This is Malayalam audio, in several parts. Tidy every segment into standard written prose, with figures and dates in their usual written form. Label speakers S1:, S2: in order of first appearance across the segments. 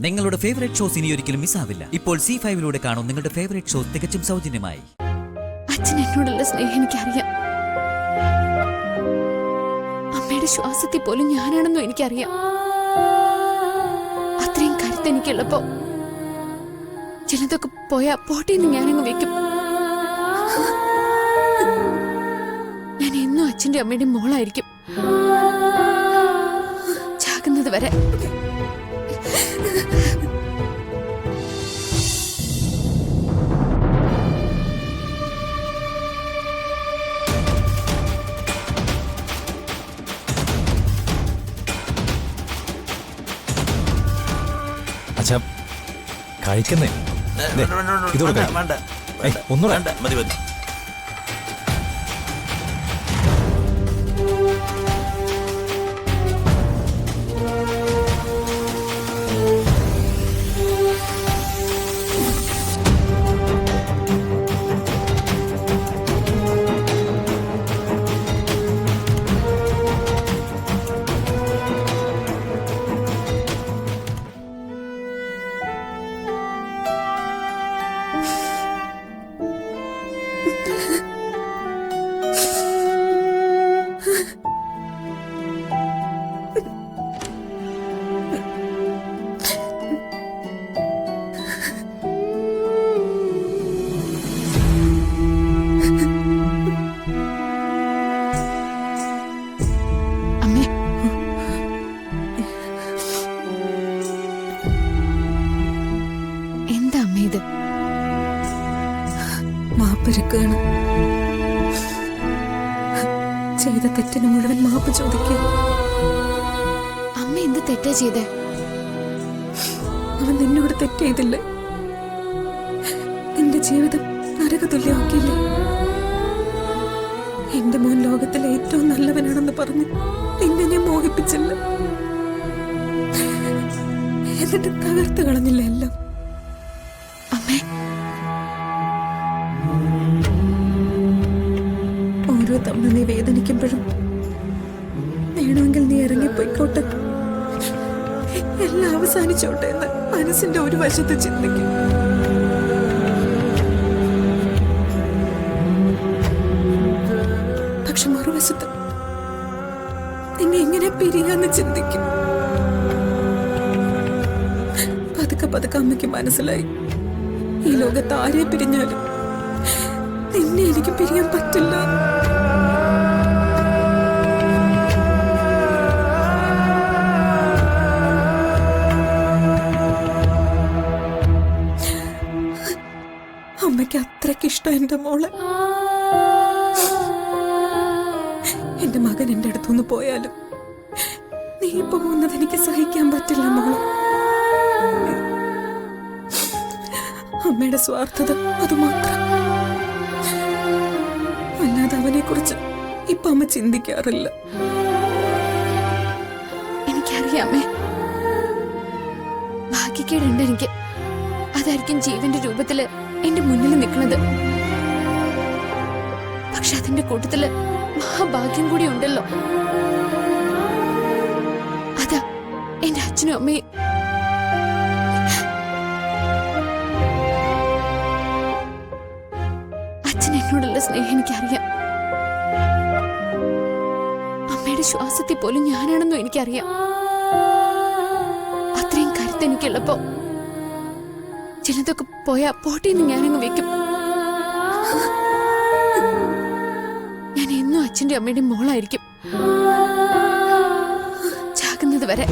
S1: നിങ്ങളുടെ ഫേവറേറ്റ് ഷോസ് ഇനി ഒരിക്കലും മിസ്സാവില്ല. ഇപ്പോൾ C5 കാണും നിങ്ങളുടെ ഫേവറേറ്റ് ഷോസ് തികച്ചും സൗജന്യമായി.
S2: അച്ഛൻ എന്നോടുള്ള സ്നേഹം എനിക്കറിയാം. അമ്മയുടെ ശ്വാസത്തിൽ പോലും ഞാനാണെന്നും എനിക്കറിയാം. അത്രയും കരുത്ത് എനിക്കുള്ളപ്പോ ചിലതൊക്കെ പോയാ പോട്ടേന്ന് ഞാനങ്ങ് വെക്കും. ഞാൻ എന്നും അച്ഛന്റെ അമ്മയുടെ മോളായിരിക്കും, ചാകുന്നത് വരെ.
S3: അച്ഛാ കഴിക്കുന്നേ ഒന്നുകൂടെ
S4: മതി മതി.
S2: മാപ്പൊരുക്കാണ്. ചെയ്ത തെറ്റിന് മുഴുവൻ മാപ്പ് ചോദിക്കുക. അമ്മ എന്ത് തെറ്റാ ചെയ്തേ? അവൻ നിന്നോട് തെറ്റ് ചെയ്തില്ലേ? നിന്റെ ജീവിതം നരകതുല്യമാക്കിയില്ലേ? എന്റെ മോൻ ലോകത്തിലെ ഏറ്റവും നല്ലവനാണെന്ന് പറഞ്ഞ് നിന്നെ ഞാൻ മോഹിപ്പിച്ചില്ല. എന്നിട്ട് തകർത്ത് കളഞ്ഞില്ല എല്ലാം. അമ്മേ, ഓരോ തവണ നീ വേദനിക്കുമ്പോഴും വേണമെങ്കിൽ നീ ഇറങ്ങിപ്പോയിക്കോട്ടെ, എല്ലാം അവസാനിച്ചോട്ടെ എന്ന് മനസ്സിന്റെ ഒരു വശത്ത് ചിന്തിക്കും. പക്ഷെ മറുവശത്ത് നിന്നെ എങ്ങനെ പിരിയാന്ന് ചിന്തിക്കും. പതുക്കെ പതുക്കെ അമ്മയ്ക്ക് മനസ്സിലായി, ഈ ലോകത്ത് ആരെ പിരിഞ്ഞാലും നിന്നെ എനിക്ക് പിരിയാൻ പറ്റില്ല. അമ്മയ്ക്ക് അത്രയ്ക്ക് ഇഷ്ടം എന്റെ മോളെ. എന്റെ മകൻ എന്റെ അടുത്തുനിന്ന് പോയാലും നീ പോകുന്നത് എനിക്ക് സഹിക്കാൻ പറ്റില്ല മോളെ. അമ്മയുടെ സ്വാർത്ഥത അതുമാത്രം. അല്ലാതെ അവനെ കുറിച്ച് ഇപ്പൊ അമ്മ ചിന്തിക്കാറില്ല. എനിക്കറിയാമേ, ഭാഗ്യക്കേടുണ്ട് എനിക്ക്. അതായിരിക്കും ജീവന്റെ രൂപത്തില് എന്റെ മുന്നിൽ നിൽക്കുന്നത്. പക്ഷെ അതിന്റെ കൂട്ടത്തില് മഹാഭാഗ്യം കൂടി ഉണ്ടല്ലോ. അതാ എന്റെ അച്ഛനും അമ്മയും. അച്ഛൻ എന്നോടുള്ള സ്നേഹം എനിക്കറിയാം. അമ്മയുടെ ശ്വാസത്തിൽ പോലും ഞാനാണെന്നും എനിക്കറിയാം. അത്രയും കരുത്ത് എനിക്കുള്ളപ്പോ ചിലതൊക്കെ പോയാ പോട്ടേന്ന് ഞാനങ്ങ് വെക്കും. ഞാൻ എന്നും അച്ഛന്റെ അമ്മയുടെ മോളായിരിക്കും, ചാകുന്നത് വരെ.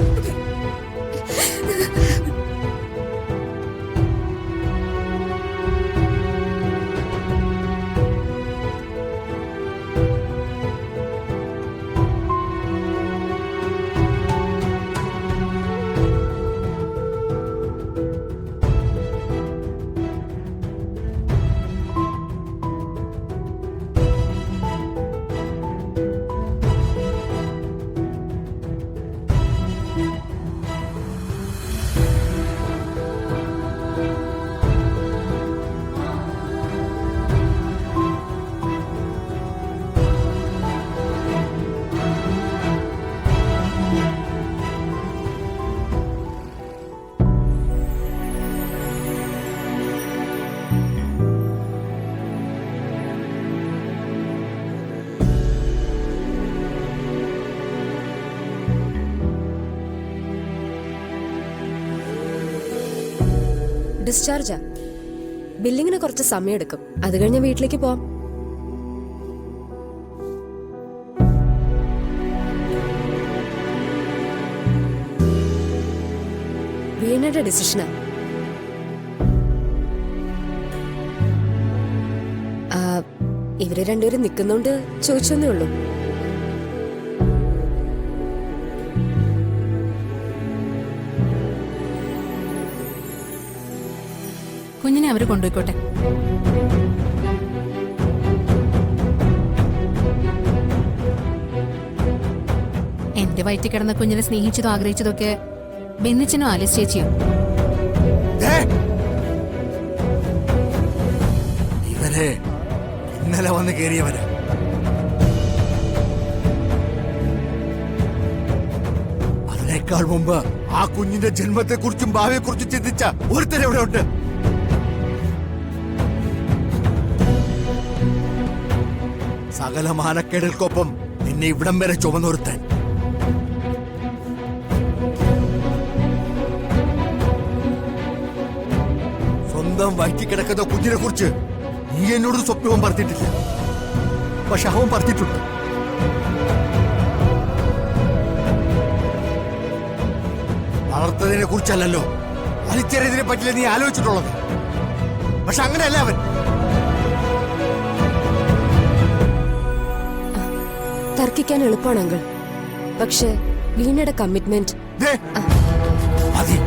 S4: ഡിസ്ചാർജാ. ബില്ലിങ്ങിന് കുറച്ച് സമയം എടുക്കും. അത് കഴിഞ്ഞ് വീട്ടിലേക്ക് പോവാം. വീണയുടെ ഡിസിഷനാ. ഇവര് രണ്ടുപേരും നിൽക്കുന്നോണ്ട് ചോദിച്ചൊന്നേ ഉള്ളൂ.
S5: കുഞ്ഞിനെ അവര് കൊണ്ടുപോയിക്കോട്ടെ. എന്റെ വയറ്റിൽ കിടന്ന കുഞ്ഞിനെ സ്നേഹിച്ചതും ആഗ്രഹിച്ചതൊക്കെ ബെന്നിച്ചനോ ആലിസ് ചേച്ചിയോ?
S6: ഇവരെ ഇന്നലെ വന്ന് കേറിയവര്. അതിനേക്കാൾ മുമ്പ് ആ കുഞ്ഞിന്റെ ജന്മത്തെ കുറിച്ചും ഭാവിയെ കുറിച്ചും ചിന്തിച്ച ഒരുത്തരം ഇവിടെ ഉണ്ട്. സകല മാനക്കേടുകൾക്കൊപ്പം നിന്നെ ഇവിടം വരെ ചുമന്നൊരുത്തൻ. സ്വന്തം വയറ്റി കിടക്കുന്ന കുഞ്ഞിനെ കുറിച്ച് നീ എന്നോട് സ്വപ്നവും പറഞ്ഞിട്ടില്ല. പക്ഷെ അവൻ പറഞ്ഞിട്ടുണ്ട്. വളർത്തതിനെ കുറിച്ചല്ലോ, വലിച്ചെറിയതിനെ പറ്റില്ല നീ ആലോചിച്ചിട്ടുള്ളത്. പക്ഷെ അങ്ങനെയല്ല അവൻ.
S4: തർക്കിക്കാൻ എളുപ്പമാണ് അങ്കിൾ. പക്ഷെ വീണയുടെ കമ്മിറ്റ്മെന്റ്
S6: മതി.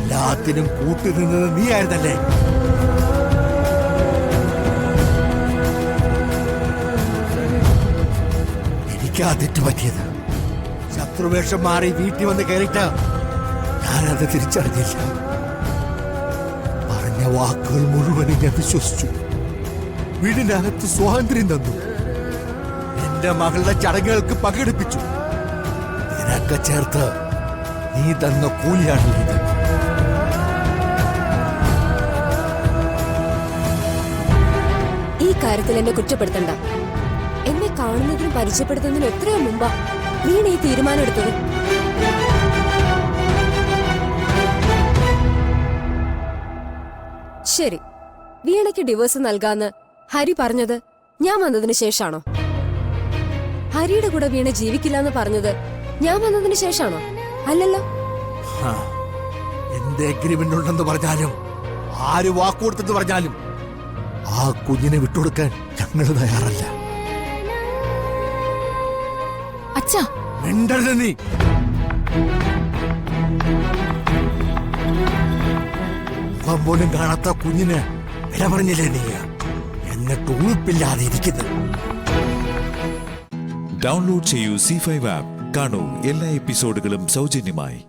S6: എല്ലാത്തിനും കൂട്ടുനിന്നത് നീ ആയിരുന്നല്ലേ? എനിക്കാ തെറ്റ് പറ്റിയത്. ശത്രുവേഷം മാറി വീട്ടിൽ വന്ന് കയറിയിട്ട് ഞാനത് തിരിച്ചറിഞ്ഞില്ല. പറഞ്ഞ വാക്കുകൾ മുഴുവനും ഞാൻ വിശ്വസിച്ചു. വീടിനകത്ത് സ്വാതന്ത്ര്യം തന്നു. എന്റെ മകളുടെ ചടങ്ങുകൾക്ക് പങ്കെടുപ്പിച്ചു. ഇതിനൊക്കെ ചേർത്ത് നീ തന്ന കൂലിയാണ് ഇത്.
S4: ഈ കാര്യത്തിൽ എന്നെ കുറ്റപ്പെടുത്തണ്ട. എന്നെ കാണുന്നതിനും പരിചയപ്പെടുത്തുന്നതിനും എത്രയോ മുമ്പാ വീണ ഈ തീരുമാനം എടുത്തത്. ശരി, വീണയ്ക്ക് ഡിവോഴ്സ് നൽകാന്ന് ഹരി പറഞ്ഞത് ഞാൻ വന്നതിന് ശേഷാണോ? ഹരിയുടെ കൂടെ വീണ ജീവിക്കില്ല എന്ന് പറഞ്ഞത് ഞാൻ വന്നതിന് ശേഷാണോ? അല്ലല്ലോ.
S6: എന്റെ എഗ്രിമെന്റ് ഉണ്ടെന്ന് പറഞ്ഞാലും ആര് വാക്കുകൊടുത്തെന്ന് പറഞ്ഞാലും ആ കുഞ്ഞിനെ വിട്ടുകൊടുക്കാൻ ഞങ്ങൾ തയ്യാറല്ല.
S5: അച്ഛാ,
S6: മിണ്ടരുത് നീ. മുഖം പോലും കാണാത്ത കുഞ്ഞിന് വില പറഞ്ഞില്ലേ നീ? എന്നിട്ട് ഉളുപ്പില്ലാതെ ഇരിക്കുന്നത്.
S7: ഡൗൺലോഡ് ചെയ്യൂ C5 ആപ്പ്. കാണൂ എല്ലാ എപ്പിസോഡുകളും സൗജന്യമായി.